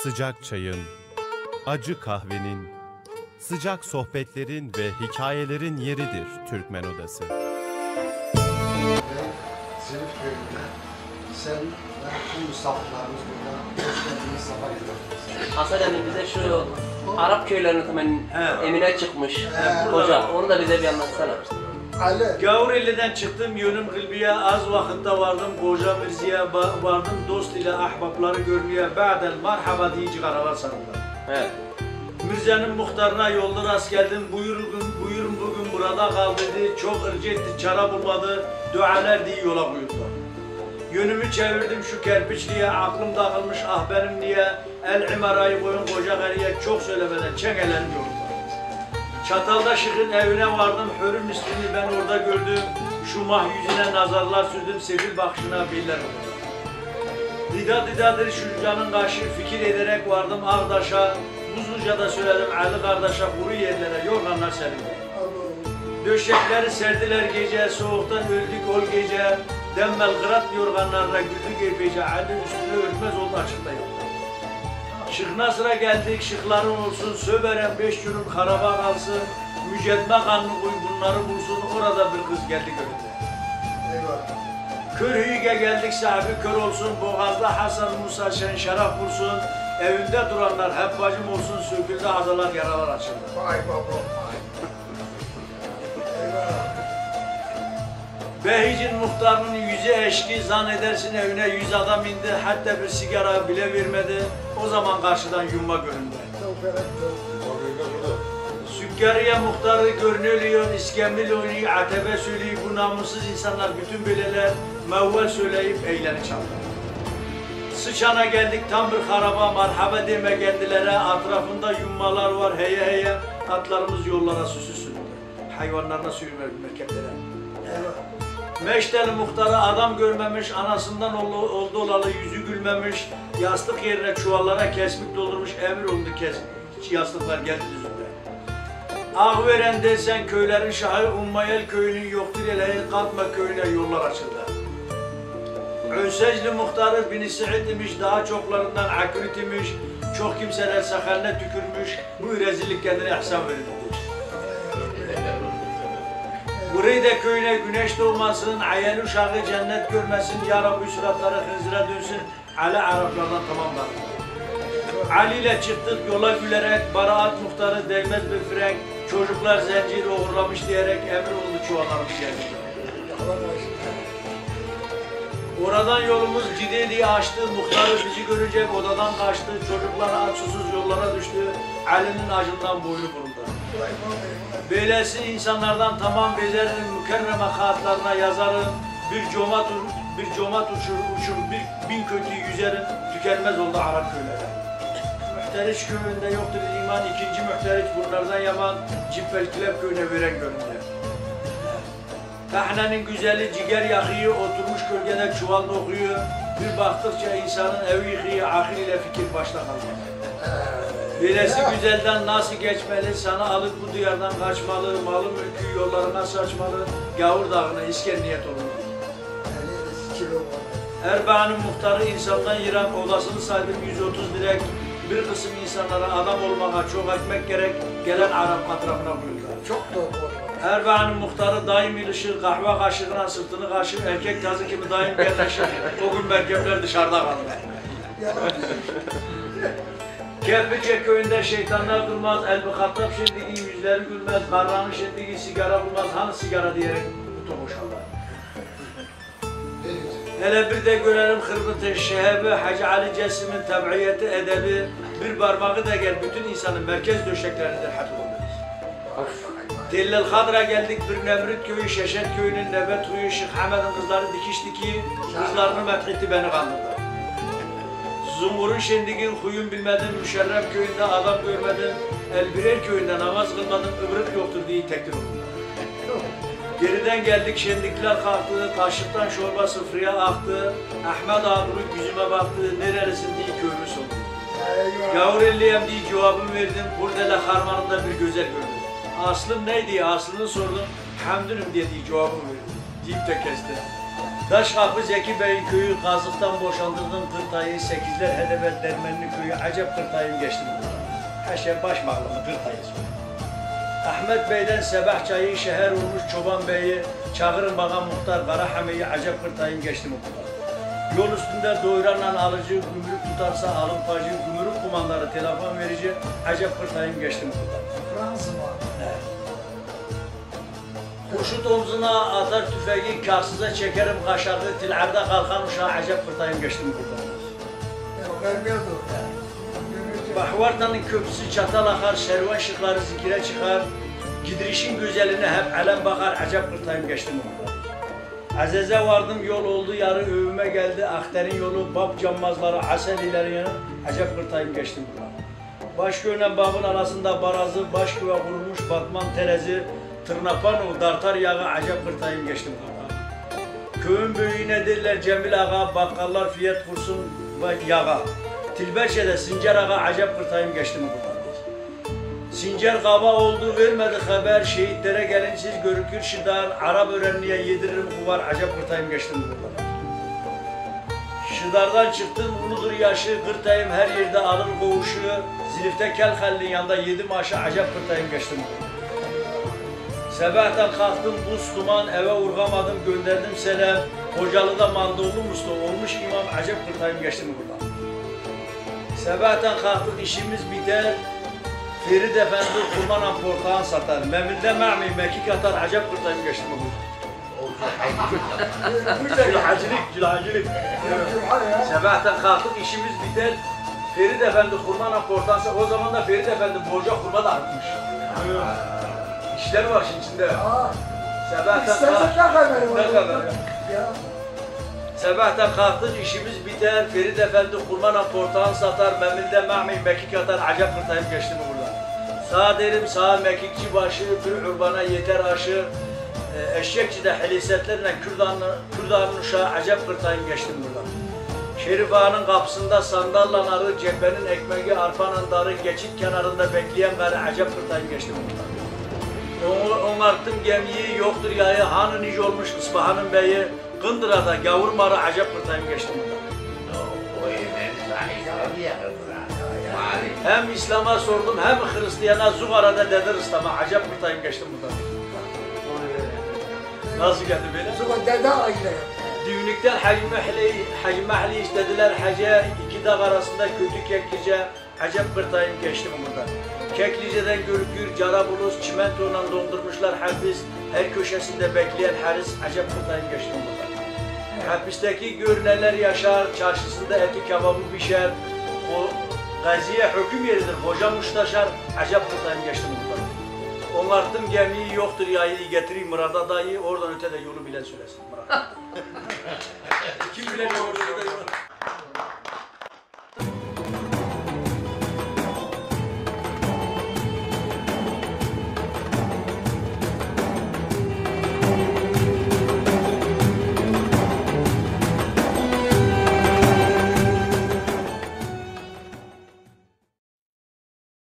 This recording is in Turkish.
Sıcak çayın, acı kahvenin, sıcak sohbetlerin ve hikayelerin yeridir Türkmen Odası. Zilif köyünde sen ve tüm misafirlerimiz burada hoş geldiniz, sabah getirdiniz. Hasan emmi bize şu Arap köylerinin hemen Emine çıkmış. Hoca onu da bize bir anlatsana. Ali, Gavureli'den çıktım, yönüm Gılbiye, az vakitte vardım, Koca Mirzi'ye vardım, dost ile ahbapları görmeye, ba'del marhaba diyici karalar sarıldı. Evet. Mirze'nin muhtarına yolda rast geldim, buyurun bugün burada kal dedi, çok ırcı etti, çara bulmadı, dualar diye yola koyuldu. Yönümü çevirdim şu kerpiçliğe, aklım dağılmış ah benim diye, el imarayı koyun koca karıya, çok söylemeden çengelerim yolda. Çataldaşık'ın evine vardım, hürüm ismini ben orada gördüm. Şu mah yüzüne nazarlar sürdüm, sefil bakışına biller oldu. Didadır şu canın kaşı, fikir ederek vardım Ağdaş'a. Buzluca'da söyledim Ali kardeşe, kuru yerlere yorganlar serildi. Döşekleri serdiler gece, soğuktan öldük ol gece. Demmel kırat yorganlarla güldük epeyce, Ali üstüne örtmez oldu açıkta yok. Şık Nasır'a geldik, şıkların olsun, söberen 5 günün karaba kalsın, mücedme kanlı kuy bunları bulsun, orada bir kız geldi görünce. eyvallah. Körhüyüge geldik, sahibi kör olsun, Boğaz'da Hasan Musa şen şaraf bulsun, evinde duranlar hep bacım olsun, söküldü azalar, yaralar açıldı. Vay baba, vay. Eyvallah. Behic'in muhtarının yüzü eşki, zannedersin evine 100 adam indi, hatta bir sigara bile vermedi, o zaman karşıdan yumma göründü. Sükkariye muhtarı görünüyor, iskembil oynuyor, atebe söyleyip bu namussuz insanlar bütün beleler mevvel söyleyip eğleni çaldı. Sıçana geldik tam bir haraba, marhaba deme kendilere, etrafında yummalar var heye heye, atlarımız yollara süsü sürdü, hayvanlarına sürüyor merkeplere. Meşteli muhtarı adam görmemiş, anasından oldu olalı yüzü gülmemiş, yastık yerine çuvallara kesmik doldurmuş, emir oldu yastıklar geldi düzünde. Ağveren desen köylerin şahı, Ummayel köyünün yoktur eleği, Katma köyüne yollar açıldı. Önsecli muhtarı Bin Sa'id imiş, daha çoklarından akrit imiş, çok kimseler sakaline tükürmüş, bu rezillik kendine ihsan verildi. Burayda köyüne güneş doğmasın, ayel uşağı cennet görmesin, ya Rabbi suratları hınzıra dönsün, Ali Araplardan tamamlar. Ali ile çıktık yola gülerek, baraat muhtarı değmez bir frenk, çocuklar zinciri uğurlamış diyerek emir oldu çuvallarmış geldi. Oradan yolumuz Cideli'yi açtı, muhtarı bizi görecek odadan kaçtı, çocuklar aç susuz yollara düştü, Ali'nin acından boynu vuruldu. Böylesi insanlardan tamam bezerim, mükerreme kağıtlarına yazarım, bir comat uçur, bin kötüyü yüzerim, tükenmez oldu Arap köyleri. Mühteriç köyünde yoktur iman, ikinci mühteriç bunlardan yaman, Cibbelkilep köyüne veren göründü. Kahnenin güzeli ciger yakıyor, oturmuş gölgede çuval okuyor, bir baktıkça insanın evi yıkıyor, akıl ile fikir başta kalmalı. Böylesi güzelden nasıl geçmeli, sana alıp bu diyardan kaçmalı, malı mülkü yollarına saçmalı, Gavur Dağı'na isken niyet olmalı. Erbaa'nın muhtarı insandan yıran, odasını saydım 130 direk, bir kısım insanlara adam olmaya çok ekmek gerek, gelen Arap etrafına buyurdular. Çok doğru. Erbaa'nın muhtarı daim ilişir, kahve kaşığına sırtını kaşır, erkek tazı gibi daim yerleşir, o gün merkepler dışarıda kalır. Kerpiçe köyünde şeytanlar durmaz, el-Hattab şendigi yüzleri gülmez, Karran'ın şendigi sigara bulmaz, hani sigara diyerek kutu boşalır. Hele bir de görelim Hırbıt-ı Şehebi, Hacı Ali Cesim'in tabiiyeti, edebi, bir parmağı da gel bütün insanın merkez döşekleridir hatırlıyor. Tellel Hadra geldik bir Nemrut köyü, Şeşet köyünün Nebet köyü, Şeyh Ahmet'in kızları dikiş diki, kızlarını methetti beni kandırdı. Zungur'un şendigin huyun bilmedim, Müşerref köyünde adam görmedim, Elbirer köyünde namaz kılmadım, öbürük yoktur diye tekdir oldu. Geriden geldik, şendikler kalktı, kaşıktan çorba sıfırıya aktı, Ahmet ağabeyim yüzüme baktı, nerelisin diye köyümü sordu. Gavurelliyim diye cevabımı verdim, Kurdele harmanında bir güzel gördüm. Aslım neydi, aslını sordum, Hamdünüm diye cevabımı verdim, deyip de kesti. Daşkapı Zeki Bey'in köyü, Kazık'tan boşandırdığım Kırtay'ı, Sekizler Hedebet Dermenli köyü, acep Kırtay'ım geçtim burada. Her şey baş mağlamı Kırtay'ı. Ahmet Bey'den Sebahçay'ı, şehir olmuş Çoban Bey'i, Çağırın Bakan Muhtar Karahame'yi, acep Kırtay'ım geçtim burada. Yol üstünde doyuranla alıcı, gümrük tutarsa alım pacı, gümrük kumandarı telefon verici, acep Kırtay'ım geçtim burada. Fransız var. Evet. Kurşut omzuna atar tüfeği, karsıza çekerim kaşarlı, tilabda kalkan uşağı, acep Kırtay'ım geçtim burada. O vermiyordu. Bahvartanın köprüsü çatal akar, şervan şıkları zikire çıkar, gidirişin güzeline hep alem bakar, acep Kırtay'ım geçtim burada. Azeze vardım, yol oldu yarı övüme geldi, Akter'in yolu, bab cammazları, asel ileri yanı, acep Kırtay'ım geçtim burada. Baş görünen babın arasında barazı, baş güve kurulmuş batman terezi, tırnapanu, dartar yağı, acep Kırtay'ım geçtim burada. Köyün büyüğüne derler Cemil Ağa, bakkallar fiyat kursun ve yağa. Tilberçe'de Sincar Ağa, acep Kırtay'ım geçtim burada. Sincar kaba oldu, vermedi haber, şehitlere gelinsiz görükür şidar, Arap öğrenliğe yediririm kuvar, acep Kırtay'ım geçtim burada. Şıdardan çıktım, uludur yaşı, Kırtay'ım her yerde alır koğuşu, Zilif'te Kelhalli'nin yanında 7 maaşı, acep Kırtay'ım geçtim burada. Sabahtan kalktım, buz duman, eve uğramadım, gönderdim selam, Hocalı'da Mandoğlu Mustafa olmuş imam, acep Kırtay'ım geçtim burada. Sabahtan kalktık, işimiz biter, Ferit Efendi kurmanan portağın satar, Memil'de ma'mi mekik atar, acep Kırtay'ım geçtim burada. Cülhacılık. Sabahtan kalktık, işimiz biter, Ferit Efendi kurmanan portağın satar, o zaman da Ferit Efendi borca kurma da artmış. İşler var şimdi içinde. İstersen ne kadar var? Ne kadar? Ya. Sabahtan kalktık, işimiz biter, Ferit Efendi kurmana portağın satar, Memil'de ma'mi mekik atar, acep Kırtay'ım geçti mi burada? Sağ derim, sağ mekikçi başı, bir urbana yeter aşı, eşekçide helisetlerle Kürdan'ın uşağı, acep Kırtay'ım geçti mi burada? Şerif Ağa'nın kapısında sandalla narı, cephenin ekmeği, arpanın darı, geçit kenarında bekleyen karı, acep Kırtay'ım geçti mi burada? Onarttım gemiyi, yoktur yayı, hanı nice olmuş İspahan'ın beyi, Kındıra'da gavur marı, acep Kırtay'ım geçtim burada. Hem İslam'a sordum, hem Hristiyan'a, Zugara'da Dede Rıstam'a, acep Kırtay'ım geçtim burada. Nasıl geldi böyle? Zugar dede aile. Düğünlükten Hacı Mahli istediler, Hacı iki dağ arasında kötü keklice, acep Kırtay'ım geçtim burada. Keklice'den görükür, Carabulus, çimento'yla dondurmuşlar hapis, her köşesinde bekleyen haris, acep Kırtay'ım geçtim burada. Hapisteki görüneler yaşar, çarşısında eti kebabı pişer, o Gaziye hüküm yeridir, hoca muştaşar, acep Kırtay'ım geçtim burada. Onarttım gemiyi, yoktur yayı, getireyim Murat'a dayı, oradan öte de yolu bilen söylesin Murat. Kim bilen orada da yolu.